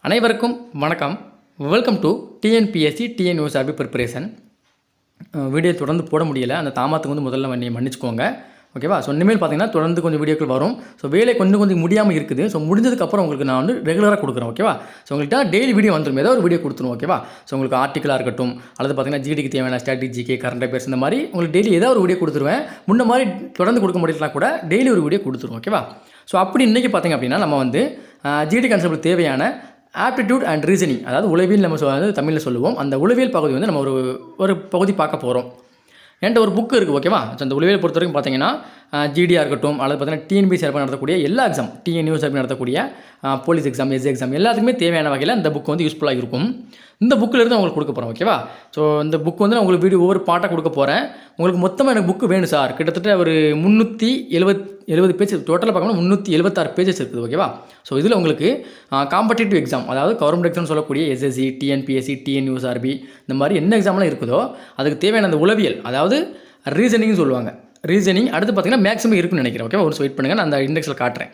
அனைவருக்கும் வணக்கம். Welcome to TNPSC TNUSRB preparation. Video தொடர்ந்து போட முடியலை, அந்த தாமத்துக்கு வந்து முதல்ல மன்னிச்சுக்கோங்க. ஓகேவா? ஸோ இனிமேல் பார்த்தீங்கன்னா தொடர்ந்து கொஞ்சம் வீடியோக்கள் வரும். ஸோ வேலை கொஞ்சம் முடியாமல் இருக்குது. ஸோ முடிஞ்சதுக்கப்புறம் உங்களுக்கு நான் வந்து ரெகுலராக கொடுக்குறேன். ஓகேவா? ஸோ உங்கள்கிட்ட டெய்லி வீடியோ வந்துடும், ஏதாவது ஒரு வீடியோ கொடுத்துரும். ஓகேவா? ஸோ உங்களுக்கு ஆர்டிக்கலாக இருக்கட்டும், அல்லது பார்த்தீங்கன்னா ஜிடிக்கு தேவையான ஸ்ட்ராட்டஜிக்கு கரண்ட் அஃபேர்ஸ் இந்த மாதிரி உங்களுக்கு டெய்லி ஏதாவது ஒரு வீடியோ கொடுத்துருவேன். முன்ன மாதிரி தொடர்ந்து கொடுக்க முடியலனா கூட டெய்லி ஒரு வீடியோ கொடுத்துருவோம். ஓகேவா? ஸோ அப்படி இன்றைக்கி பார்த்தீங்க அப்படின்னா நம்ம வந்து ஜிடி கான்செப்ட் தேவையான ஆப்டிடியூட் அண்ட் ரீசனிங், அதாவது உளவியல் நம்ம வந்து தமிழில் சொல்லுவோம். அந்த உளவியல் பகுதி வந்து நம்ம ஒரு பகுதி பார்க்க போகிறோம். என்கிட்ட ஒரு புக்கு இருக்குது. ஓகேவா? ஸோ அந்த உளவியல் பொறுத்த வரைக்கும் பார்த்தீங்கன்னா ஜிடியாக இருக்கட்டும், அல்லது பார்த்தீங்கன்னா டிஎன்பிஎஸ்சி சார்பாக நடத்தக்கூடிய எல்லா எக்ஸாம், டிஎன்யூ சார்பாக நடத்தக்கூடிய போலீஸ் எக்ஸாம், எஸ்ஏ எக்ஸாம் எல்லாத்துக்குமே தேவையான வகையில் இந்த புக்கு வந்து யூஸ்ஃபுல்லாக இருக்கும். இந்த புக்கில் இருந்து உங்களுக்கு கொடுக்க போகிறேன். ஓகேவா? ஸோ இந்த புக் வந்து நான் உங்களுக்கு வீடியோ ஒவ்வொரு பாட்டாக கொடுக்க போகிறேன். உங்களுக்கு மொத்தமாக எனக்கு புக்கு வேணும் சார், கிட்டத்தட்ட ஒரு 370 பேஜ் டோட்டலாக பார்க்கணும். 376 பேஜஸ் இருக்குது. ஓகேவா? ஸோ இதில் உங்களுக்கு காம்படிட்டிவ் எக்ஸாம், அதாவது கவர்மெண்ட் எக்ஸாம் சொல்லக்கூடிய எஸ்எஸ்சி, டிஎன்பிஎஸ்சி, டிஎன்யூஎஸ்ஆர்பி இந்த மாதிரி என்ன எக்ஸாம்லாம் இருக்குதோ அதுக்கு தேவையான அந்த உளவியல், அதாவது ரீசனிங்னு சொல்லுவாங்க. ரீசனிங் அடுத்து பார்த்தீங்கன்னா மேக்ஸிமம் இருக்குன்னு நினைக்கிறேன். ஓகேவா? ஒரு வெயிட் பண்ணுங்கள், நான் அந்த இண்டெக்ஸில் காட்டுறேன்.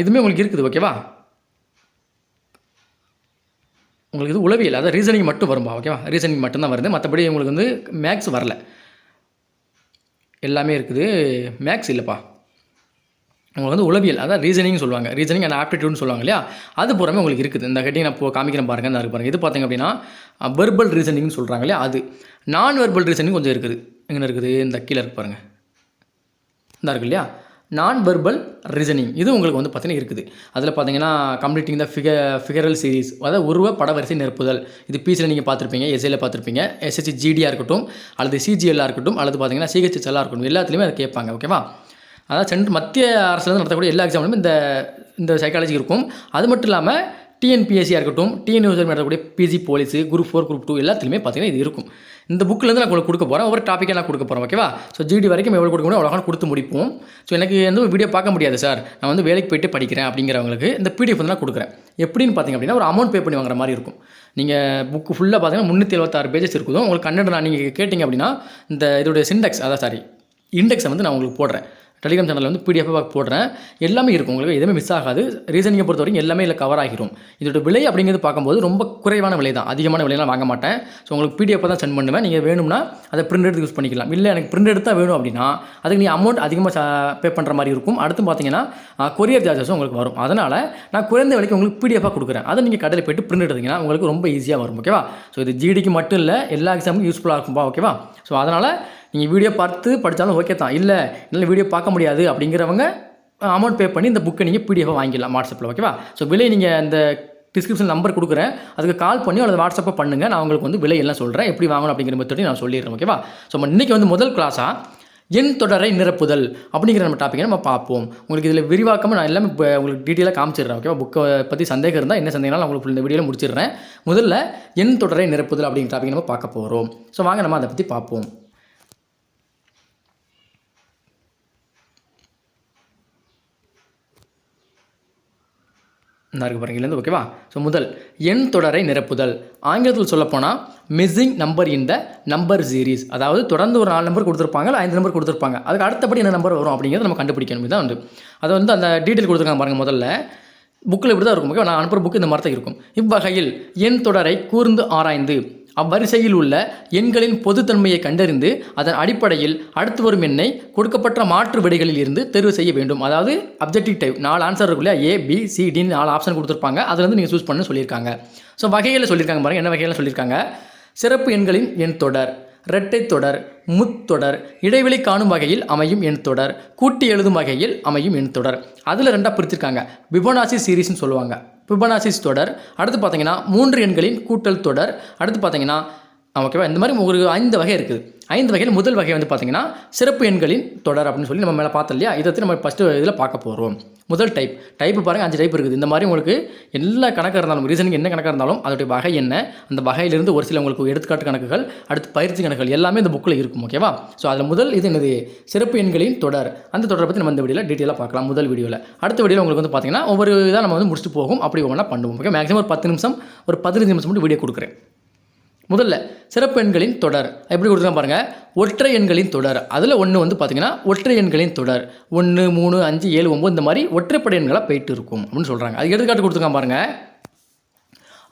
இதுவுமே உங்களுக்கு இருக்குது. ஓகேவா? உங்களுக்கு இது உளவியல், அதாவது ரீசனிங் மட்டும் வரும்பா. ஓகேவா? ரீசனிங் மட்டும்தான் வருது, மற்றபடி உங்களுக்கு வந்து மேக்ஸ் வரல. எல்லாமே இருக்குது, மேக்ஸ் இல்லைப்பா. உங்களுக்கு வந்து உளவியல், அதாவது ரீசனிங் சொல்லுவாங்க. ரீசனிங் அண்ட் ஆப்டிடியூட்னு சொல்லுவாங்க இல்லையா? அது பூராமே உங்களுக்கு இருக்குது. இந்த ஹெட்டிங் நான் இப்போ காமிக்கிறேன் பாருங்கள். இந்த பாருங்கள், இது பார்த்திங்க அப்படின்னா வெர்பல் ரீசனிங்னு சொல்கிறாங்க இல்லையா? அது நான் வெர்பல் ரீசனிங் கொஞ்சம் இருக்குது. எங்கே இருக்குது? இந்த கீழே இருக்கு பாருங்கள், இந்த இருக்குது இல்லையா? நான் வெர்பல் ரீசனிங் இது உங்களுக்கு வந்து பார்த்தீங்கன்னா இருக்குது. அதில் பார்த்தீங்கன்னா கம்ப்ளீட்டிங் த ஃபிகரல் சீரிஸ், அதாவது உருவ படவரிசை நிரப்புதல். இது பிசியில் நீங்கள் பார்த்துருப்பீங்க, எஸ்ஏல பார்த்துருப்பீங்க. எஸ்எஸ்சி ஜிடியாக இருக்கட்டும், அல்லது சிஜிஎல்லாக இருக்கட்டும், அல்லது பார்த்தீங்கன்னா சிஹெச்எஸ்எல்லாக இருக்கட்டும், எல்லாத்துலேயுமே அதை கேட்பாங்க. ஓகேவா? அதாவது மத்திய அரசுலேருந்து நடத்தக்கூடிய எல்லா எக்ஸாம்லையும் இந்த சைக்காலஜி இருக்கும். அது மட்டும் இல்லாமல் டிஎன்பிஎஸ்சியாக இருக்கட்டும், டிஎன்யூஎஸ்ஆர்பி நடத்தக்கூடிய பிஜி போலீஸு, குரூப் 4 குரூப் 2 எல்லாத்துலேயுமே பார்த்தீங்கன்னா இது இருக்கும். இந்த புக்கிலேருந்து நான் உங்களுக்கு கொடுக்க போகிறேன், ஒவ்வொரு டாப்பிக்காக நான் கொடுக்க போகிறேன். ஓகேவா? ஸோ ஜிடி வரைக்கும் எவ்வளோ கொடுக்க முடியும் அவ்வளோ கொடுத்து முடிப்போம். ஸோ எனக்கு எந்த வீடியோ பார்க்க முடியாது சார், நான் வந்து வேலைக்கு போய்ட்டு படிக்கிறேன் அப்படிங்கிறவங்களுக்கு இந்த பிடிஎஃப் வந்து நான் கொடுக்குறேன். எப்படின்னு பார்த்தீங்க அப்படின்னா ஒரு அமௌண்ட் பே பண்ணி வாங்குற மாதிரி இருக்கும். நீங்கள் புக்கு ஃபுல்லாக பார்த்தீங்கன்னா 376 பேஜஸ் இருக்குதும். உங்களுக்கு கன்னட நான் நீங்கள் கேட்டிங்க அப்படின்னா இந்த இதோடைய சிண்டெக்ஸ், இண்டெக்ஸை வந்து நான் உங்களுக்கு போடுறேன். டெலிகிராம் சேனலில் வந்து பிடிஎஃப் போடுறேன். எல்லாமே இருக்கும், உங்களுக்கு எதுவுமே மிஸ் ஆகாது. ரீசனிங்கை பொறுத்த வரைக்கும் எல்லாமே இல்லை கவர் ஆகிரும். இதோட விலை அப்படிங்கிறது பார்க்கும்போது ரொம்ப குறைவான விலை தான், அதிகமான விலையெல்லாம் வாங்க மாட்டேன். ஸோ உங்களுக்கு பிடிஎஃப் தான் சென்ட் பண்ணுவேன். நீங்கள் வேணும்னா அதை பிரிண்ட் எடுத்து யூஸ் பண்ணிக்கலாம். இல்லை எனக்கு பிரிண்ட் எடுத்து தான் வேணும் அப்படின்னா அதுக்கு நீ அமௌண்ட் அதிகமாக பே பண்ணுற மாதிரி இருக்கும். அடுத்து பார்த்தீங்கன்னா கொரியர் சார்ஜஸும் உங்களுக்கு வரும். அதனால் நான் குறைந்த விலைக்கு உங்களுக்கு பிடிஎஃபாக கொடுக்குறேன். அதை நீங்கள் கடையில் போய்ட்டு பிரிண்ட் எடுத்தீங்கன்னா உங்களுக்கு ரொம்ப ஈஸியாக வரும். ஓகேவா? ஸோ இது ஜிடிக்கு மட்டும் இல்லை, எல்லா எக்ஸாமுக்கும் யூஸ்ஃபுல்லாக இருக்கும்பா. ஓகேவா? ஸோ அதனால் நீங்கள் வீடியோ பார்த்து படித்தாலும் ஓகே தான். இல்லை வீடியோ பார்க்க முடியாது அப்படிங்கிறவங்க அமௌண்ட் பே பண்ணி இந்த புக்கை நீங்கள் பிடிஎஃபாக வாங்கிடலாம் வாட்ஸ்அப்பில். ஓகேவா? ஸோ விலை நீங்கள் இந்த டிஸ்கிரிப்ஷன் நம்பர் கொடுக்குறேன், அதுக்கு கால் பண்ணி அல்லது வாட்ஸ்அப்பை பண்ணுங்கள். நான் உங்களுக்கு வந்து விலை எல்லாம் சொல்கிறேன், எப்படி வாங்கணும் அப்படிங்கிற மெத்தடி நான் சொல்லிடுறேன். ஓகேவா? ஸோ இன்றைக்கி வந்து முதல் கிளாஸாக எண் தொடரை நிரப்புதல் அப்படிங்கிற நம்ம டாப்பிக்கை நம்ம பார்ப்போம். உங்களுக்கு இதில் விரிவாக்கமாக நான் எல்லாமே இப்போ உங்களுக்கு டீட்டெயிலாக காமிச்சிடுறேன். ஓகேவா? புக்கை பற்றி சந்தேகம் இருந்தால் என்ன சந்தேகம்னாலும் உங்களுக்கு இந்த வீடியோவில் முடிச்சிடுறேன். முதல்ல எண் தொடரை நிரப்புதல் அப்படிங்கிற டாப்பிக்கை நம்ம பார்க்க போகிறோம். ஸோ வாங்க நம்ம அதை பற்றி பார்ப்போம். இருக்கு பாருங்க. ஓகேவா? ஸோ முதல் எண் தொடரை நிரப்புதல், ஆங்கிலத்தில் சொல்லப்போனால் missing number in the number series. அதாவது தொடர்ந்து ஒரு 4 நம்பர் கொடுத்துருப்பாங்க, இல்லை 5 நம்பர் கொடுத்துருப்பாங்க. அதுக்கு அடுத்தபடி என்ன நம்பர் வரும் அப்படிங்கிறத நம்ம கண்டுபிடிக்கணும். இதுதான் வந்து அதை வந்து அந்த டீட்டெயில் கொடுத்துருக்காங்க பாருங்கள். முதல்ல புக்கில் இப்படி தான் இருக்கும். ஓகே, நான் அனுப்புகிற புக்கு இந்த மாதிரி தான் இருக்கும். இவ்வகையில் எண் தொடரை கூர்ந்து ஆராய்ந்து அவ்வரிசையில் உள்ள எண்களின் பொதுத்தன்மையை கண்டறிந்து அதன் அடிப்படையில் அடுத்து வரும் எண்ணை கொடுக்கப்பட்ட மாற்று விடைகளில் இருந்து தேர்வு செய்ய வேண்டும். அதாவது அப்ஜெக்டிவ் டைப் 4 ஆன்சர் இருக்குல்ல, ABCD 4 ஆப்ஷன் கொடுத்துருப்பாங்க. அதுலேருந்து நீங்கள் சூஸ் பண்ண சொல்லியிருக்காங்க. ஸோ வகையில் சொல்லியிருக்காங்க பாருங்கள், என்ன வகையில் சொல்லியிருக்காங்க? சிறப்பு எண்களின் எண் தொடர், இரட்டை தொடர், முத்தொடர், இடைவெளி காணும் வகையில் அமையும் எண் தொடர், கூட்டி எழுதும் வகையில் அமையும் எண் தொடர். அதில் 2 பிரிச்சிருக்காங்க. பிபனாசி சீரீஸ்னு சொல்லுவாங்க, பிபனாசிஸ் தொடர். அடுத்து பார்த்தீங்கன்னா 3 எண்களின் கூட்டல் தொடர். அடுத்து பார்த்தீங்கன்னா ஓகேவா, இந்த மாதிரி ஒரு 5 வகை இருக்குது. 5 வகையில் முதல் வகை வந்து பார்த்தீங்கன்னா சிறப்பு எண்களின் தொடர் அப்படின்னு சொல்லி நம்ம மேலே பார்த்தோம் இல்லையா? இதை நம்ம ஃபஸ்ட்டு இதில் பார்க்க போகிறோம். முதல் டைப்பு பாருங்கள், 5 டைப் இருக்குது. இந்த மாதிரி உங்களுக்கு எல்லா கணக்காக இருந்தாலும், ரீசனிங் என்ன கணக்காக இருந்தாலும் அதோடைய வகை என்ன, அந்த வகையிலிருந்து ஒரு சில உங்களுக்கு எடுத்துக்காட்டு கணக்குகள், அடுத்து பயிற்சி கணக்குகள் எல்லாமே இந்த புக்கில் இருக்கும். ஓகேவா? ஸோ அதில் முதல் இது என்னது? சிறப்பு எண்களின் தொடர். அந்த தொடரை பற்றி நம்ம இந்த வீடியோவில் டீட்டெயிலாக பார்க்கலாம். முதல் வீடியோவில். அடுத்த வீடியோவில் உங்களுக்கு வந்து பார்த்தீங்கன்னா ஒவ்வொரு இதாக நம்ம வந்து முடிச்சுட்டு போகும், அப்படி ஒவ்வொன்றா பண்ணுவோம். ஓகே, மேக்ஸிமம் ஒரு 10 நிமிஷம், ஒரு 15 நிமிஷம் மட்டும் வீடியோ கொடுக்குறேன். முதல்ல சிறப்பு எண்களின் தொடர் எப்படி கொடுத்துருக்காங்க பாருங்கள். ஒற்றை எண்களின் தொடர், அதில் ஒன்று வந்து பார்த்திங்கன்னா ஒற்றை எண்களின் தொடர் 1, 3, 5, 7, 9 இந்த மாதிரி ஒற்றைப்படை எண்களாக போயிட்டு இருக்கும் அப்படின்னு சொல்கிறாங்க. அது எடுத்துக்காட்டு கொடுத்துருக்காங்க பாருங்கள்.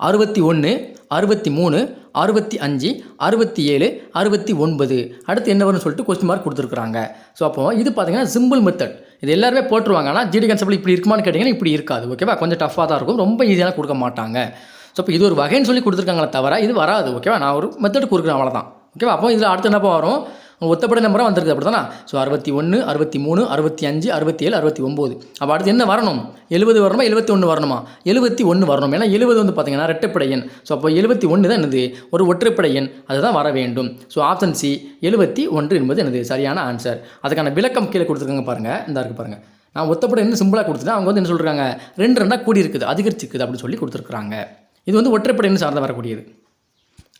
61, 63, 65, 67, 69. அடுத்து என்ன வரும்னு சொல்லிட்டு கொஸ்டின் மார்க் கொடுத்துருக்காங்க. ஸோ அப்போ இது பார்த்தீங்கன்னா சிம்பிள் மெத்தட். இது எல்லாருமே போட்டுருவாங்க. ஆனால் ஜிடி கான்செப்ட் இப்படி இருக்குமான்னு கேட்டிங்கன்னா இப்படி இருக்காது. ஓகேவா? கொஞ்சம் டஃப்பாக தான் இருக்கும். ரொம்ப ஈஸியாக கொடுக்க மாட்டாங்க. ஸோ இப்போ இது ஒரு வகைன்னு சொல்லி கொடுத்துருக்காங்களே தவிர இது வராது. ஓகேவா? நான் ஒரு மெத்தட் கொடுக்குறேன், அவ்வளோதான். ஓகேவா? அப்போ இதில் அடுத்து என்னப்போ வரும்? ஒத்தப்படை நம்பராக வந்திருக்கு, அப்படி தானே? ஸோ 61, 63, 65, 67, 69. அப்போ அடுத்து என்ன வரணும்? 70 வரணுமா, 71 வரணுமா? 71 வரணும். ஏன்னா 70 வந்து பார்த்தீங்கன்னா ரெட்டைப்படை எண். ஸோ அப்போ 71 தான் என்னது? ஒரு ஒற்றைப்படை எண். அதுதான் வர வேண்டும். ஸோ ஆப்ஷன் சி 71 என்பது என்னது? சரியான ஆன்சர். அதுக்கான விளக்கம் கீழே கொடுத்துருக்காங்க பாருங்கள். இந்த இருக்குது பாருங்கள். நான் ஒத்தப்படை என்ன சிம்பிளாக கொடுத்துட்டேன். அவங்க வந்து என்ன சொல்கிறாங்க? 2 கூடி இருக்குது, அதிகரிச்சிருக்குது அப்படின்னு சொல்லி கொடுத்துருக்குறாங்க. இது வந்து ஒற்றைப்படை எண் சார்ந்த வரக்கூடியது.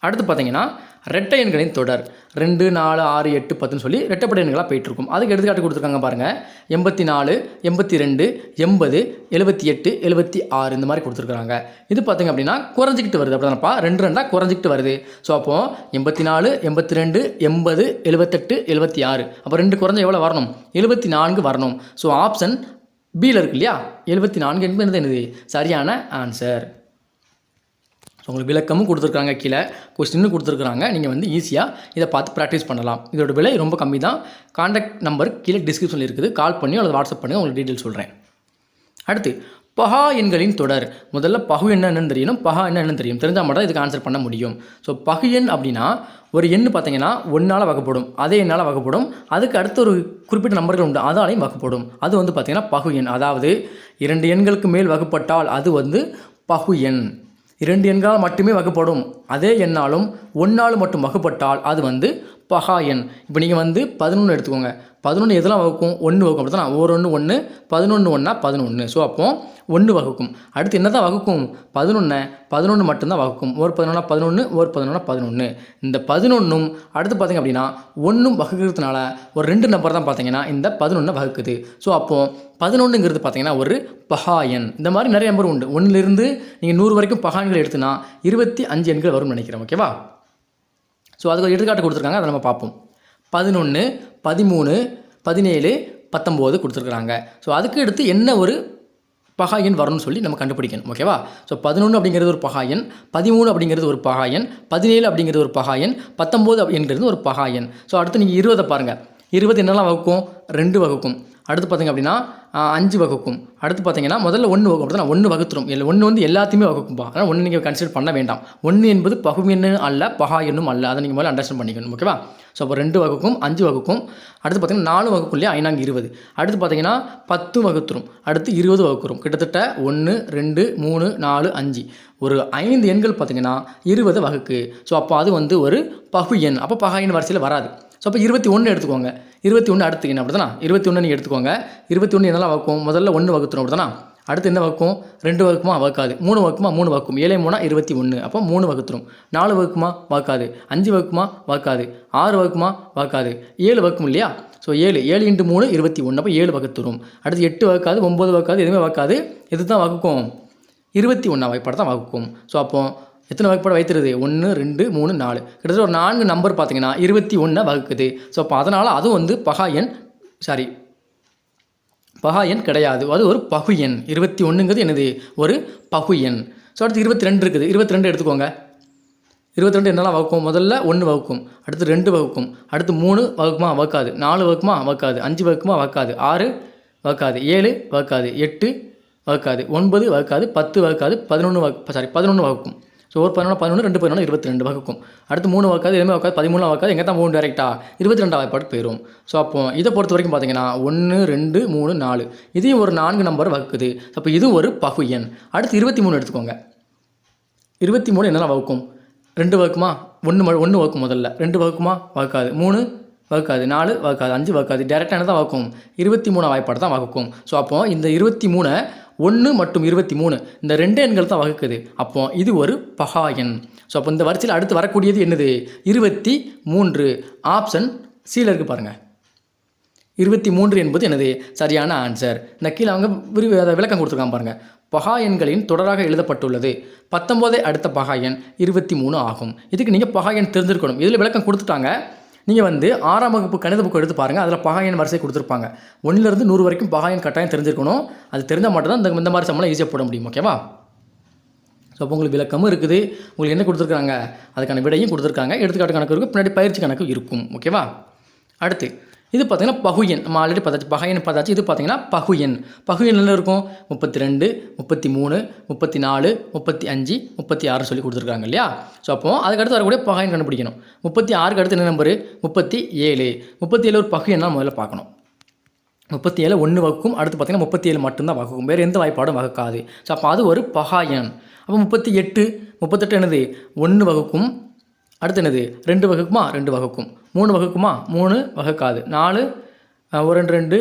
அடுத்து பார்த்தீங்கன்னா ரெட்டை எண்களின் தொடர் 2, 4, 6, 8, 10ன்னு சொல்லி ரெட்டைப்படை எண்களாக போயிட்டுருக்கும். அதுக்கு எடுத்துக்காட்டு கொடுத்துருக்காங்க பாருங்கள். 84, 82, 80, 78, 76 இந்த மாதிரி கொடுத்துருக்காங்க. இது பார்த்திங்க அப்படின்னா குறைஞ்சிக்கிட்டு வருது. அப்படி தானப்பா? 2 குறைஞ்சிக்கிட்டு வருது. ஸோ அப்போது 84, 82, 80, 78, 76. அப்போ 2 குறைஞ்ச எவ்வளோ வரணும்? 74 வரணும். ஸோ ஆப்ஷன் பியில் இருக்கு இல்லையா? 74 என்பது என்னது? சரியான ஆன்சர். உங்களுக்கு விளக்கமும் கொடுத்துருக்காங்க, கீழே கொஸ்டின்னு கொடுத்துருக்குறாங்க. நீங்கள் வந்து ஈஸியாக இதை பார்த்து ப்ராக்டிஸ் பண்ணலாம். இதோட விலை ரொம்ப கம்மி தான். கான்டாக்ட் நம்பர் கீழே டிஸ்கிரிப்ஷனில் இருக்குது. கால் பண்ணி அல்லது வாட்ஸ்அப் பண்ணி உங்களுக்கு டீட்டெயில் சொல்கிறேன். அடுத்து பகா எண்களின் தொடர். முதல்ல பகு என்னன்னு தெரியணும், பகா என்னன்னு தெரியும். தெரிஞ்சால் மட்டும் இதுக்கு ஆன்சர் பண்ண முடியும். ஸோ பகு எண் அப்படின்னா ஒரு எண் பார்த்தீங்கன்னா 1ஆல் வகைப்படும், அதே எண்ணால் வகைப்படும். அதுக்கு அடுத்த ஒரு குறிப்பிட்ட நம்பர்கள் உண்டு, அதாலையும் வகைப்படும். அது வந்து பார்த்திங்கன்னா பகு எண். அதாவது 2 எண்களுக்கு மேல் வகுப்பட்டால் அது வந்து பகு எண். 2 எண்களால் மட்டுமே வகுப்படும், அதே எண்ணாலும் 1ஆல் மட்டும் வகுப்பட்டால் அது வந்து பகா எண். இப்போ நீங்கள் வந்து 11 எடுத்துக்கோங்க. 11 எதெல்லாம் வகுக்கும்? 1 வகுக்கும். அப்படி தான். 1 1 1, 11 1 11. ஸோ அப்போ 1 வகுக்கும். அடுத்து என்ன தான் வகுக்கும்? 11 மட்டும்தான் வகுக்கும். ஒரு 11 11, ஒரு 11 11. இந்த 11ம் அடுத்து பார்த்திங்க அப்படின்னா 1 வகுக்கிறதுனால ஒரு 2 நம்பர் தான் பார்த்தீங்கன்னா இந்த 11 வகுக்குது. ஸோ அப்போது 11ங்கிறது பார்த்தீங்கன்னா ஒரு பகா எண். இந்த மாதிரி நிறைய நம்பர் உண்டு. 1லிருந்து நீங்கள் 100 வரைக்கும் பகா எண்கள் எடுத்துனா 25 எண்கள் வரும்னு நினைக்கிறேன். ஓகேவா? ஸோ அதுக்கு ஒரு எடுத்துக்காட்டு கொடுத்துருக்காங்க, அதை நம்ம பார்ப்போம். 11, 13, 17, 19 கொடுத்துருக்குறாங்க. ஸோ அதுக்கு அடுத்து என்ன ஒரு பகா எண் வரணும்னு சொல்லி நம்ம கண்டுபிடிக்கணும். ஓகேவா? ஸோ 11 அப்படிங்கிறது ஒரு பகா எண், 13 அப்படிங்கிறது ஒரு பகா எண், 17 அப்படிங்கிறது ஒரு பகா எண், 19 அப்படிங்கிறது ஒரு பகா எண். ஸோ அடுத்து நீங்கள் 20 பாருங்கள். 20 என்னெல்லாம் வகுக்கும்? 2 வகுக்கும். அடுத்து பார்த்திங்க அப்படின்னா 5 வகுக்கும். அடுத்து பார்த்தீங்கன்னா முதல்ல 1 வகுக்கும். அப்படி தான் 1 வகுத்துரும். 1 வந்து எல்லாத்தையுமே வகுக்கும்பா. அதனால் 1 நீங்கள் கன்சிடர் பண்ண வேண்டாம். 1 என்பது பகு எண்ணும் அல்ல, பகா எண்ணும் அல்ல. அதை நீங்கள் முதல்ல அண்டர்ஸ்டாண்ட் பண்ணிக்கணும். ஓகேவா? ஸோ அப்போ 2 வகுக்கும், 5 வகுக்கும். அடுத்து பார்த்தீங்கன்னா 4 வகுக்கும் இல்லையா? 5 20. அடுத்து பார்த்தீங்கன்னா 10 வகுத்துரும். அடுத்து 20 வகுக்குறோம். கிட்டத்தட்ட 1 2 3 4 5 ஒரு 5 எண்கள் பார்த்தீங்கன்னா 20 வகுக்கு. ஸோ அப்போ அது வந்து ஒரு பகு எண். அப்போ பகா எண் வரிசையில் வராது. ஸோ அப்போ 21 எடுத்துக்கோங்க. 21 அடுத்து என்ன? அப்படி தானே? 21 நீங்கள் எடுத்துக்கோங்க. 21 என்னெல்லாம் வகுக்கும்? முதல்ல 1 வகுத்துரும். அப்படி தானே? அடுத்து என்ன வகுக்கும்? 2 வகுக்குமா? வகுக்காது. 3 வகுக்குமா? 3 வகுக்கும். 7 3 21. அப்போ 3 வகுத்துரும். 4 வகுக்குமா? வகுக்காது. 5 வகுக்குமா? வகுக்காது. 6 வகுக்குமா? வகுக்காது. 7 வகுக்கும் இல்லையா? ஸோ 7 7 × 3 21. அப்போ 7 வகுத்துரும். அடுத்து 8 வகுக்காது, 9 வகுக்காது, எதுவுமே வகுக்காது. எது தான் வகுக்கும்? 21 வகைப்பாடு தான் வகுக்கும். ஸோ அப்போது எத்தனை வகைப்பாடு வைத்திருது? 1 2 3 4. கிட்டத்தட்ட ஒரு 4 நம்பர் பார்த்தீங்கன்னா 21 வகுக்குது. ஸோ அப்போ அதனால் அதுவும் வந்து பகா எண், பகா எண் கிடையாது. அது ஒரு பகு எண். 21ங்கிறது என்னது? ஒரு பகு எண். ஸோ அடுத்து 22 இருக்குது. 22 எடுத்துக்கோங்க. 22 என்னெல்லாம் வகுக்கும்? முதல்ல 1 வகுக்கும். அடுத்து 2 வகுக்கும். அடுத்து 3 வகுக்குமா? வகுக்காது. 4 வகுக்குமா? வகுக்காது. 5 வகுக்குமா? வகுக்காது. 6 வகுக்காது. 7 வகுக்காது. 8 வகுக்காது. 9 வகுக்காது. 10 வகுக்காது. 11 வகுக்கும். ஸோ ஒரு 11 11 2 11 22 வகுக்கும். அடுத்து 3 வகுக்காது, எதுவுமே வகுக்காது. 13 வகுக்காது. எங்கே தான் போகும்? டேரெக்டாக 22 வாய்ப்பாடு போயிடும். ஸோ அப்போ இதை பொறுத்த வரைக்கும் பார்த்தீங்கன்னா 1 2 3 4 இதையும் ஒரு 4 நம்பர் வகுக்குது. அப்போ இது ஒரு பகு எண். அடுத்து 23 எடுத்துக்கோங்க. 23 என்னெல்லாம் வகுக்கும்? 2 வகுக்குமா? 1 வகுக்கும். முதல்ல 2 வகுக்குமா? வகுக்காது. 3 வகுக்காது. 4 வகுக்காது. 5 வகுக்காது. டேரெக்டாக என்ன தான் வகுக்கும்? 23 வாய்ப்பாடு தான் வகுக்கும். ஸோ அப்போது இந்த 23 1 மற்றும் 23 இந்த 2 எண்கள் தான் வகுக்குது. அப்போ இது ஒரு பகா எண். ஸோ அப்போ இந்த வரிசையில் அடுத்து வரக்கூடியது என்னது? 23. ஆப்ஷன் சியில் இருக்குது பாருங்கள். 23 என்பது என்னது? சரியான ஆன்சர். இந்த கீழே அவங்க விளக்கம் கொடுத்துருக்காங்க பாருங்கள். பகா எண்களின் தொடராக எழுதப்பட்டுள்ளது. 19 அடுத்த பகா எண் 23 ஆகும். இதுக்கு நீங்கள் பகா எண் தெரிஞ்சிருக்கணும். இதில் விளக்கம் கொடுத்துட்டாங்க. நீங்கள் வந்து 6ஆம் வகுப்பு கணித புக்கு எடுத்து பாருங்கள். அதில் பகா எண் வரிசை கொடுத்துருப்பாங்க. 1லேருந்து 100 வரைக்கும் பகா எண் கட்டாயம் தெரிஞ்சிருக்கணும். அது தெரிஞ்சால் மட்டும் தான் இந்த மாதிரி சம்பளம் ஈஸியாக போட முடியும். ஓகேவா? ஸோ அப்போ உங்களுக்கு விளக்கமும் இருக்குது, உங்களுக்கு என்ன கொடுத்துருக்காங்க அதுக்கான விடையும் கொடுத்துருக்காங்க, எடுத்துக்காட்டு கணக்கு இருக்கும், பின்னாடி பயிற்சி கணக்கு இருக்கும். ஓகேவா? அடுத்து இது பார்த்திங்கன்னா பகுயன், நம்ம ஆல்ரெடி பார்த்தாச்சு, பகையன் பார்த்தாச்சு. இது பார்த்திங்கன்னா பகுயன். பகுயன் என்ன இருக்கும்? 32, 33, 34, 35, 36 சொல்லி கொடுத்துருக்காங்க இல்லையா? ஸோ அப்போது அதுக்கடுத்து வரக்கூடிய பகையன் கண்டுபிடிக்கணும். 36க்கு அடுத்து என்ன நம்பரு? 37. 37 ஒரு பகுயன்னா முதல்ல பார்க்கணும். 37 1 வகுக்கும், அடுத்து பார்த்திங்கன்னா 37 மட்டும்தான் வகுக்கும், வேறு எந்த வாய்ப்பாடும் வகுக்காது. ஸோ அப்போ அது ஒரு பகாயன். அப்போ 38 என்னது? 1 வகுக்கும், அடுத்து என்னது? 2 வகுக்குமா? 2 வகுக்கும். 3 வகுக்குமா? 3 வகுக்காது. 4 1 2 2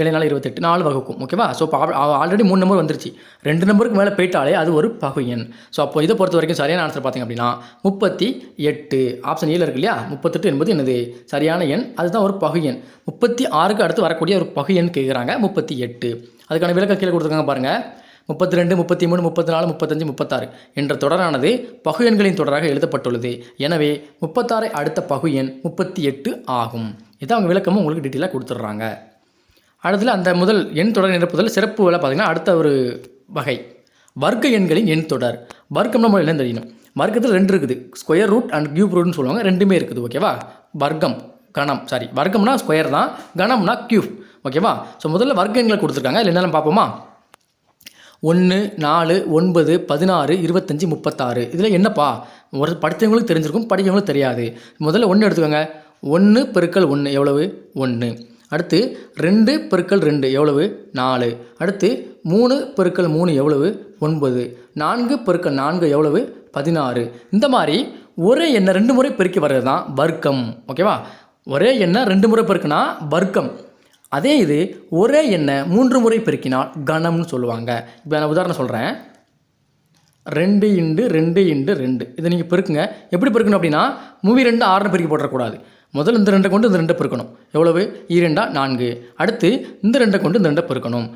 7 4 28 4 வகுக்கும். ஓகேவா? ஸோ இப்போ ஆல்ரெடி 3 நம்பர் வந்துருச்சு, 2 நம்பருக்கு மேலே போயிட்டாலே அது ஒரு பகுயன். ஸோ அப்போ இதை பொறுத்த வரைக்கும் சரியான ஆன்சர் பார்த்திங்க அப்படின்னா 38. ஆப்ஷன் ஏல இருக்கு இல்லையா? 38 என்பது என்னது? சரியான எண், அதுதான் ஒரு பகுயன். 36க்கு அடுத்து வரக்கூடிய ஒரு பகுயன் கேட்குறாங்க, 38. அதுக்கான விளக்கம் கீழே கொடுத்துருக்காங்க பாருங்கள். 32, 33, 34, 35, 36 என்ற தொடரானது பகுயன்களின் தொடராக எழுதப்பட்டுள்ளது. எனவே 36 அடுத்த பகுயன் 38 ஆகும். இதான் அவங்க விளக்கமும் உங்களுக்கு டீட்டெயிலாக கொடுத்துட்றாங்க. அடுத்தது அந்த முதல் எண் தொடர் நிரப்புதல் சிறப்பு வேலை பார்த்திங்கன்னா அடுத்த ஒரு வகை வர்க்க எண்களின் எண் தொடர். வர்க்கம்னா நம்ம என்ன தெரியணும்? வர்க்கத்தில் 2 இருக்குது, ஸ்கொயர் ரூட் அண்ட் கியூப் ரூட்னு சொல்லுவாங்க, ரெண்டுமே இருக்குது. ஓகேவா? வர்க்கம் கணம், சாரி வர்க்கம்னா ஸ்கொயர் தான், கணம்னா கியூப். ஓகேவா? ஸோ முதல்ல வர்க்க எண்களை கொடுத்துருக்காங்க, இல்லை என்னென்னு பார்ப்போமா? 1, 4, 9, 16, 25, 36. இதில் என்னப்பா ஒரு படித்தவங்களுக்கு தெரிஞ்சிருக்கும், படிக்கிறவங்களுக்கு தெரியாது. முதல்ல 1 எடுத்துக்கோங்க. 1 பெருக்கல் 1 எவ்வளவு? 1. அடுத்து 2 பெருக்கல் 2 எவ்வளவு? 4. அடுத்து 3 பெருக்கல் 3 எவ்வளவு? 9. 4 பெருக்கல் 4 எவ்வளவு? 16. இந்த மாதிரி ஒரே எண்ணை 2 முறை பெருக்கி வர்றது தான் வர்க்கம். ஓகேவா? ஒரே எண்ணை 2 முறை பெருக்கினா வர்க்கம். அதே இது ஒரே எண்ணை 3 முறை பெருக்கினால் கணம்னு சொல்லுவாங்க. இப்போ நான் உதாரணம் சொல்கிறேன். 2 × 2 × 2 இதை நீங்கள் பெருக்குங்க. எப்படி பெருக்கணும் அப்படின்னா 2 6 பெருக்கி போடக்கூடாது. முதல்ல இந்த 2 கொண்டு இந்த 2 பெருக்கணும். எவ்வளவு? 2 4. அடுத்து இந்த 2 கொண்டு இந்த 2 பெருக்கணும்.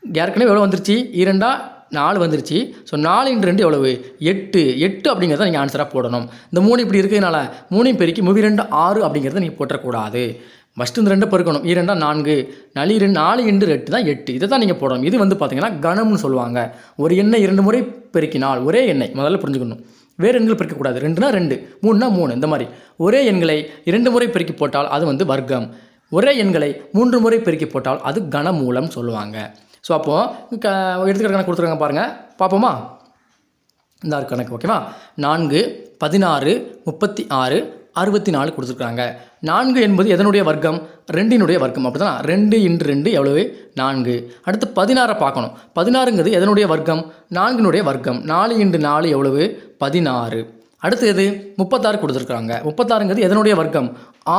ஏற்கனவே எவ்வளோ வந்துருச்சு? 2 4 வந்துருச்சு. ஸோ 4 × 2 எவ்வளவு? 8. 8 அப்படிங்கிறத நீங்கள் ஆன்சராக போடணும். இந்த 3 இப்படி இருக்கிறதுனால 3 பெருக்கி 2 6 அப்படிங்கிறத நீங்கள் போட்டக்கூடாது. ஃபஸ்ட்டு இந்த 2 பெருக்கணும். 2 4 4 × 8 தான் 8. இதை தான் நீங்கள் போடணும். இது வந்து பார்த்தீங்கன்னா கணம்னு சொல்லுவாங்க. ஒரு எண்ணை 2 முறை பெருக்கினால் ஒரே எண்ணை முதல்ல புரிஞ்சுக்கணும். வேறு எண்கள் பெருக்கக்கூடாது. 2னா 2, 3னா 3. இந்த மாதிரி ஒரே எண்களை 2 முறை பெருக்கி போட்டால் அது வந்து வர்க்கம். ஒரே எண்களை 3 முறை பெருக்கி போட்டால் அது கனமூலம் சொல்லுவாங்க. ஸோ அப்போது எடுத்துக்கிற கணக்கு கொடுத்துருக்காங்க பாருங்கள், பார்ப்போமா? இந்த கணக்கு ஓகேவா? 4, 16, 36, 64 கொடுத்துருக்காங்க. 4 என்பது எதனுடைய வர்க்கம்? 2னுடைய வர்க்கம். அப்படி தான் 2 × 2 எவ்வளவு? 4. அடுத்து 16 பார்க்கணும். 16ங்கிறது எதனுடைய வர்க்கம்? 4னுடைய வர்க்கம். 4 × 4 எவ்வளவு? 16. அடுத்து எது? 36 கொடுத்துருக்காங்க. 36ங்கிறது எதனுடைய வர்க்கம்?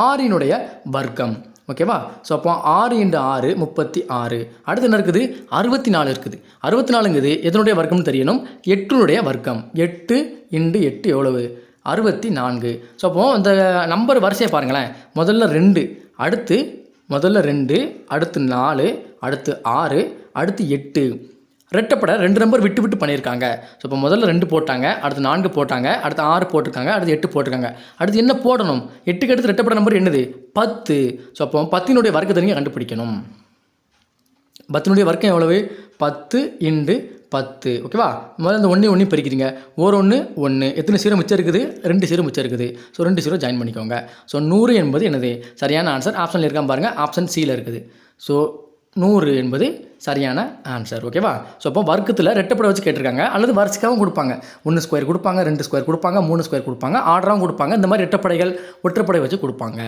6னுடைய வர்க்கம். ஓகேவா? ஸோ அப்போ 6 × 6 36. அடுத்து என்ன இருக்குது? 64 இருக்குது. 64ங்கிறது எதனுடைய வர்க்கம்னு தெரியணும். 8னுடைய வர்க்கம். 8 × 8 எவ்வளவு? 64. ஸோ அப்போது இந்த நம்பர் வரிசையை பாருங்களேன். முதல்ல 2, அடுத்து முதல்ல 2, அடுத்து 4, அடுத்து 6, அடுத்து 8. ரெட்டப்படை 2 நம்பர் விட்டு விட்டு பண்ணியிருக்காங்க. ஸோ இப்போ முதல்ல 2 போட்டாங்க, அடுத்து 4 போட்டாங்க, அடுத்து 6 போட்டிருக்காங்க, அடுத்து 8 போட்டிருக்காங்க. அடுத்து என்ன போடணும்? 8க்கு அடுத்து ரெட்டப்படை நம்பர் என்னது? 10. ஸோ அப்போ 10னுடைய வர்க்கத்தை நீங்கள் கண்டுபிடிக்கணும். 10னுடைய வர்க்கம் எவ்வளவு? 10 × 10. ஓகேவா? முதல்ல இந்த 1 1 பெருக்கிறீங்க. 1 1 எத்தனை 0 மிச்சம் இருக்குது? 2 0 மிச்சம் இருக்குது. ஸோ 2 0 ஜாயின் பண்ணிக்கோங்க. ஸோ 100 என்பது என்னது? சரியான ஆன்சர். ஆப்ஷனில் இருக்கான் பாருங்கள், ஆப்ஷன் சியில் இருக்குது. ஸோ 100 என்பது சரியான ஆன்சர். ஓகேவா? ஸோ அப்போ வர்க்கத்தில் ரெட்டப்படை வச்சு கேட்டிருக்காங்க, அல்லது வரிசைக்காகவும் கொடுப்பாங்க. 1 ஸ்கொயர் கொடுப்பாங்க, 2 ஸ்கொயர் கொடுப்பாங்க, 3 ஸ்கொயர் கொடுப்பாங்க, ஆர்டராகவும் கொடுப்பாங்க. இந்த மாதிரி ரெட்டப்படைகள் ஒற்றைப்படை வச்சு கொடுப்பாங்க.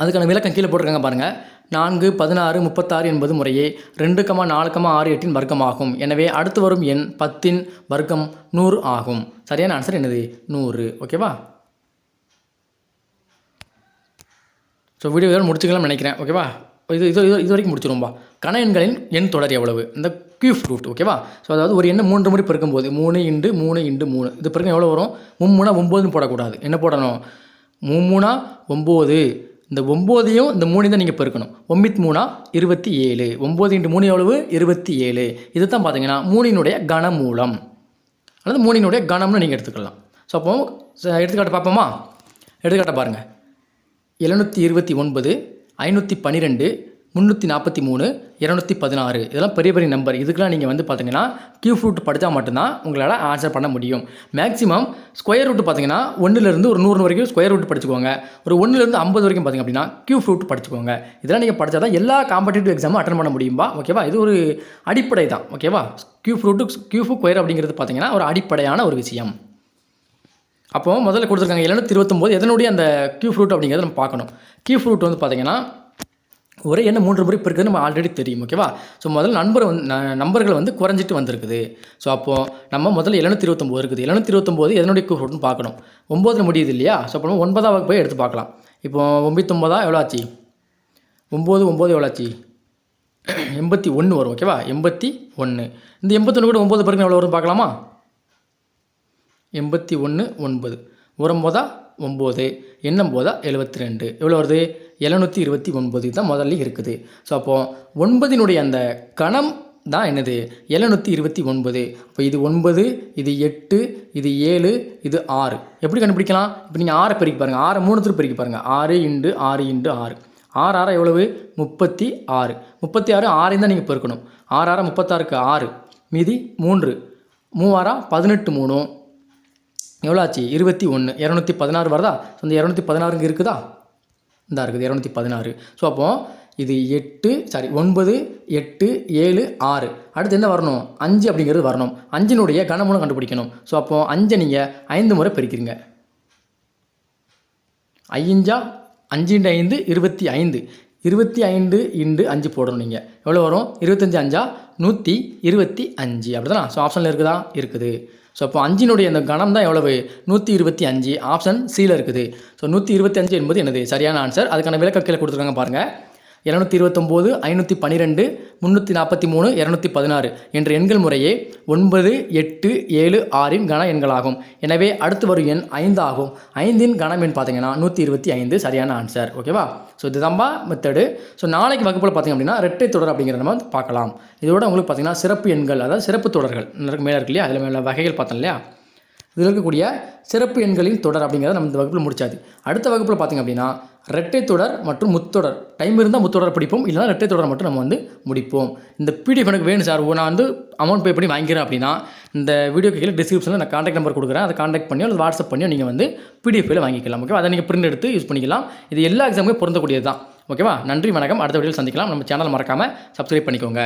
அதுக்கான விளக்கம் கீழே போட்டிருக்காங்க பாருங்கள். 4, 16, 36 என்பது முறையே 2, 4, 6, 8 வர்க்கமாகும். எனவே அடுத்து வரும் எண் 10 வர்க்கம் 100 ஆகும். சரியான ஆன்சர் என்னது? 100. ஓகேவா? ஸோ வீடியோ முடிச்சுக்கலாம் நினைக்கிறேன். ஓகேவா? இது வரைக்கும் முடிச்சிரும்பா. கண எண்களின் எண் தொடர் எவ்வளவு? இந்த கியூப் ரூட். ஓகேவா? ஸோ அதாவது ஒரு எண்ணை 3 முறை பெருக்கும்போது 3 × 3 × 3 இது பெருக்கம் எவ்வளோ வரும்? 3 9ன்னு போடக்கூடாது. என்ன போடணும்? 3 9. இந்த 9ஐயும் இந்த 3 தான் நீங்கள் பெருக்கணும். 9 3 27. 9 × 3 எவ்வளவு? 27. இது தான் பார்த்தீங்கன்னா 3னுடைய கனமூலம் அல்லது 3னுடைய கணம்னு நீங்கள் எடுத்துக்கலாம். ஸோ அப்போ எடுத்துக்காட்டு பார்ப்போமா? எடுத்துக்காட்ட பாருங்கள். 729, 512, 343 216 இதெல்லாம் பெரிய பெரிய நம்பர். இதுக்கெல்லாம் நீங்கள் வந்து பார்த்தீங்கன்னா கியூப் ரூட் படித்தா மட்டும்தான் உங்களால் ஆன்சர் பண்ண முடியும். மேக்ஸிமம் ஸ்கொயர் ரூட் பார்த்தீங்கன்னா 1லேருந்து ஒரு 100 வரைக்கும் ஸ்கொயர் ரூட் படிச்சுக்கோங்க. ஒரு 1லேருந்து 50 வரைக்கும் பார்த்தீங்க அப்படின்னா கியூப் ரூட் படிச்சுக்கோங்க. இதெல்லாம் நீங்கள் படித்தா தான் எல்லா காம்படிட்டிவ் எக்ஸாமும் அட்டன் பண்ண முடியும்பா. ஓகேவா? இது ஒரு அடிப்படை தான். ஓகேவா? கியூப் ஸ்கொயர் அப்படிங்கிறது பார்த்தீங்கன்னா ஒரு அடிப்படையான ஒரு விஷயம். அப்போ முதல்ல கொடுத்துருக்காங்க 729 எதனுடைய அந்த கியூப் ரூட் அப்படிங்கிறத நம்ம பார்க்கணும். கியூப் ரூட் வந்து பார்த்தீங்கன்னா ஒரே எண்ணை 3 முறை பெருக்குது நம்ம ஆல்ரெடி தெரியும். ஓகேவா? ஸோ முதல்ல நம்பர்கள் வந்து குறைஞ்சிட்டு வந்திருக்குது. ஸோ அப்போது நம்ம முதல்ல 729 இருக்குது. 729 எதனுடைய கியூப் ரூட்னு பார்க்கணும். 9 முடியுது இல்லையா? ஸோ அப்போ 9ஆம் வகுப்பு போய் எடுத்து பார்க்கலாம். இப்போ 99 எவ்வளோ ஆச்சு? 9 எவ்வளோ ஆச்சு? 81 வரும். ஓகேவா? 81. இந்த 81 கூட 9 பெருக்குன்னு எவ்வளோ வரும் பார்க்கலாமா? 81 9 9 9 எண்ணும் போதா 72 எவ்வளோ வருது? 729 தான் முதல்ல இருக்குது. ஸோ அப்போது 9னுடைய அந்த கணம் தான் என்னது? 729. இப்போ இது 9, இது 8, இது 7, இது 6. எப்படி கண்டுபிடிக்கலாம்? இப்போ நீங்கள் 6 பெருக்கி பாருங்கள். 6 3 பெருக்கி பாருங்கள். 6 × 6 × 6 6 6 எவ்வளவு? 36. 36 6 தான் நீங்கள் பெருக்கணும். 6 6 36க்கு 6 மீதி 3 3 18 3 எவ்வளோ ஆச்சு? 21. 216 வருதா? ஸோ இந்த 216 இங்கே இருக்குதா? இந்த இருக்குது 216. ஸோ அப்போது இது 9 8 7 6 அடுத்து என்ன வரணும்? 5 அப்படிங்கிறது வரணும். 5னுடைய கனமூலம் கண்டுபிடிக்கணும். ஸோ அப்போது 5 நீங்கள் 5 முறை பெருக்கிறீங்க. 5 5 × 5 25. 25 × 5 போடணும். நீங்கள் எவ்வளோ வரும்? 25 5 125 அப்படி தானே? ஸோ ஆப்ஷனில் இருக்குதா? இருக்குது. ஸோ அப்போ 5னுடைய அந்த கணம் தான் எவ்வளவு? 125. ஆப்ஷன் சியில் இருக்குது. ஸோ 125 என்பது என்னது? சரியான ஆன்சர். அதுக்கான விளக்க கீழே கொடுத்துருக்காங்க பாருங்கள். 729 512 343 216 என்ற எண்கள் முறையே 9 8 7 6 கன எண்களாகும். எனவே அடுத்து வரும் எண் 5 ஆகும். 5 கனம் எண் பார்த்தீங்கன்னா 125 சரியான ஆன்சர். ஓகேவா? So இதுதான்பா method. ஸோ நாளைக்கு வகுப்பில் பார்த்திங்க அப்படின்னா இரட்டை தொடர் அப்படிங்கிறத நம்ம பார்க்கலாம். இதோட உங்களுக்கு பார்த்திங்கன்னா சிறப்பு எண்கள், அதாவது சிறப்பு தொடர்கள் மேலே இருக்கு இல்லையா? அதில் மேலே வகைகள் பார்த்தோம் இல்லையா? இதில் இருக்கக்கூடிய சிறப்பு எண்களின் தொடர் அப்படிங்கிறத நம்ம இந்த வகுப்பில் முடிச்சாது. அடுத்த வகுப்பில் பார்த்திங்க அப்படின்னா இரட்டை தொடர் மற்றும் முத்தொடர். டைம் இருந்தால் முத்தொடர் படிப்போம், இல்லைனா இரட்டை தொடர் மட்டும் நம்ம வந்து முடிப்போம். இந்த பிடிஎஃப் எனக்கு வேணும் சார், நான் வந்து அமௌண்ட் பே பண்ணி வாங்கிக்கிறேன் அப்படின்னா இந்த வீடியோக்கு கீழே டிஸ்கிரிப்ஷனில் நான் கான்டாக்ட் நம்பர் கொடுக்குறேன். அதை கான்டாக்ட் பண்ணியோ அல்லது வாட்ஸ்அப் பண்ணியோ நீங்கள் வந்து பிடிஎஃபில் வாங்கிக்கலாம். ஓகேவா? அதை நீங்கள் பிரிண்ட் எடுத்து யூஸ் பண்ணிக்கலாம். இது எல்லா எக்ஸாமுமே பொருந்தக்கூடியது தான். ஓகேவா? நன்றி, வணக்கம். அடுத்த வீடியோவில் சந்திக்கலாம். நம்ம சேனல் மறக்காமல் சப்ஸ்கிரைப் பண்ணிக்கோங்க.